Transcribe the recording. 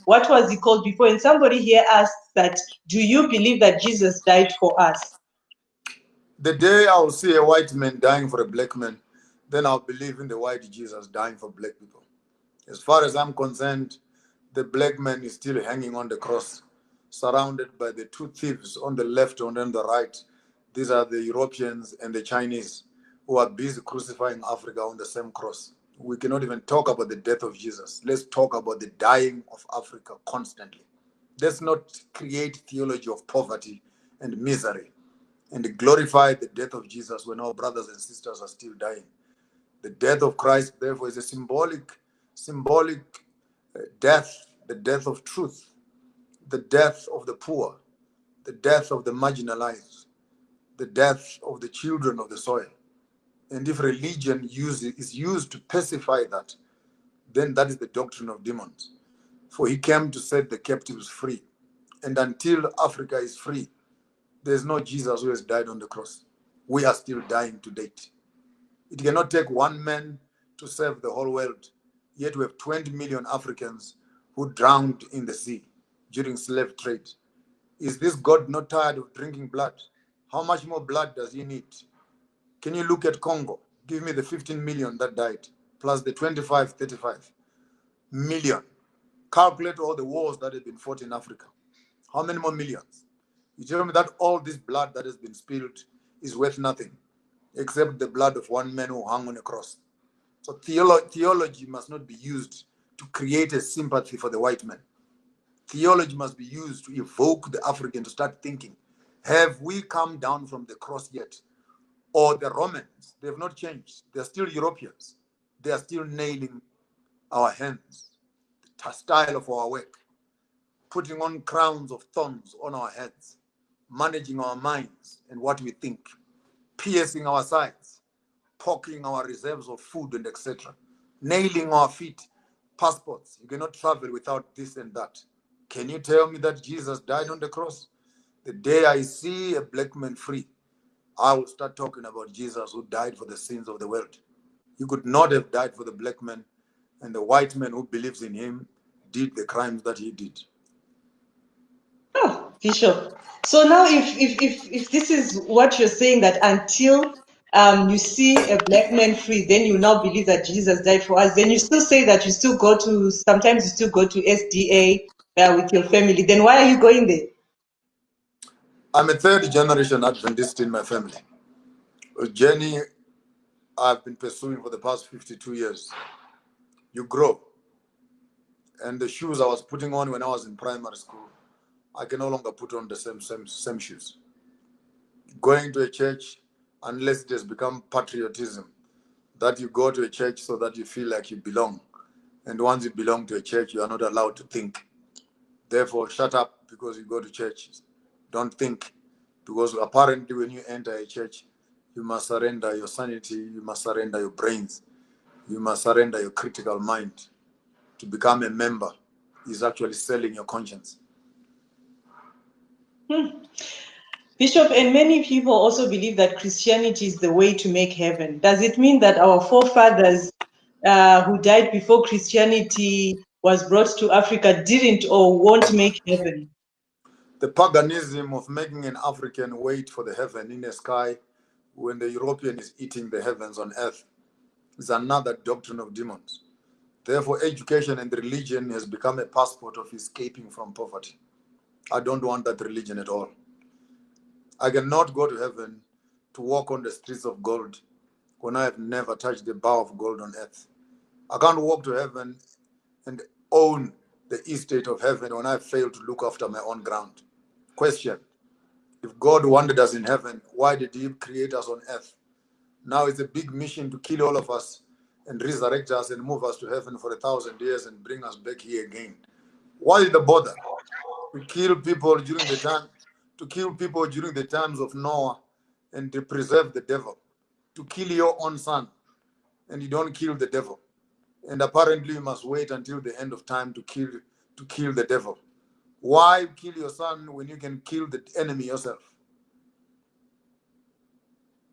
What was he called before? And somebody here asked that, do you believe that Jesus died for us? The day I will see a white man dying for a black man, then I'll believe in the white Jesus dying for black people. As far as I'm concerned, the black man is still hanging on the cross, surrounded by the two thieves on the left and on the right. These are the Europeans and the Chinese who are busy crucifying Africa on the same cross. We cannot even talk about the death of Jesus. Let's talk about the dying of Africa constantly. Let's not create theology of poverty and misery and glorify the death of Jesus when our brothers and sisters are still dying. The death of Christ, therefore, is a symbolic death, the death of truth, the death of the poor, the death of the marginalized, the death of the children of the soil. And if religion is used to pacify that, then that is the doctrine of demons. For he came to set the captives free. And until Africa is free, there's no Jesus who has died on the cross. We are still dying to date. It cannot take one man to save the whole world. Yet we have 20 million Africans who drowned in the sea during slave trade. Is this God not tired of drinking blood? How much more blood does he need? Can you look at Congo? Give me the 15 million that died, plus the 25, 35 million. Calculate all the wars that have been fought in Africa. How many more millions? You tell me that all this blood that has been spilled is worth nothing, except the blood of one man who hung on a cross. So theology must not be used to create a sympathy for the white man. Theology must be used to evoke the African to start thinking, have we come down from the cross yet? Or the Romans, they have not changed. They're still Europeans. They are still nailing our hands, the style of our work, putting on crowns of thorns on our heads, managing our minds and what we think, piercing our sides, poking our reserves of food and etc., nailing our feet, passports. You cannot travel without this and that. Can you tell me that Jesus died on the cross? The day I see a black man free, I will start talking about Jesus who died for the sins of the world. He could not have died for the black man, and the white man who believes in him did the crimes that he did. Oh, Bishop. So now, if this is what you're saying, that until you see a black man free, then you now believe that Jesus died for us. Then you still say that you still go to, sometimes you still go to SDA with your family. Then why are you going there? I'm a third generation Adventist in my family. A journey I've been pursuing for the past 52 years. You grow. And the shoes I was putting on when I was in primary school, I can no longer put on the same shoes. Going to a church, unless it has become patriotism, that you go to a church so that you feel like you belong. And once you belong to a church, you are not allowed to think. Therefore, shut up because you go to church. Don't think. Because apparently when you enter a church, you must surrender your sanity, you must surrender your brains, you must surrender your critical mind. To become a member is actually selling your conscience. Bishop, and many people also believe that Christianity is the way to make heaven. Does it mean that our forefathers who died before Christianity was brought to Africa didn't or won't make heaven? The paganism of making an African wait for the heaven in the sky when the European is eating the heavens on earth is another doctrine of demons. Therefore, education and religion has become a passport of escaping from poverty. I don't want that religion at all. I cannot go to heaven to walk on the streets of gold when I have never touched the bar of gold on earth. I can't walk to heaven and own the estate of heaven when I fail to look after my own ground. Question: if God wanted us in heaven, why did he create us on earth? Now it's a big mission to kill all of us and resurrect us and move us to heaven for 1,000 years and bring us back here again. Why the bother? To kill people during the time, to kill people during the times of Noah and to preserve the devil. To kill your own son and you don't kill the devil. And apparently you must wait until the end of time to kill the devil. Why kill your son when you can kill the enemy yourself?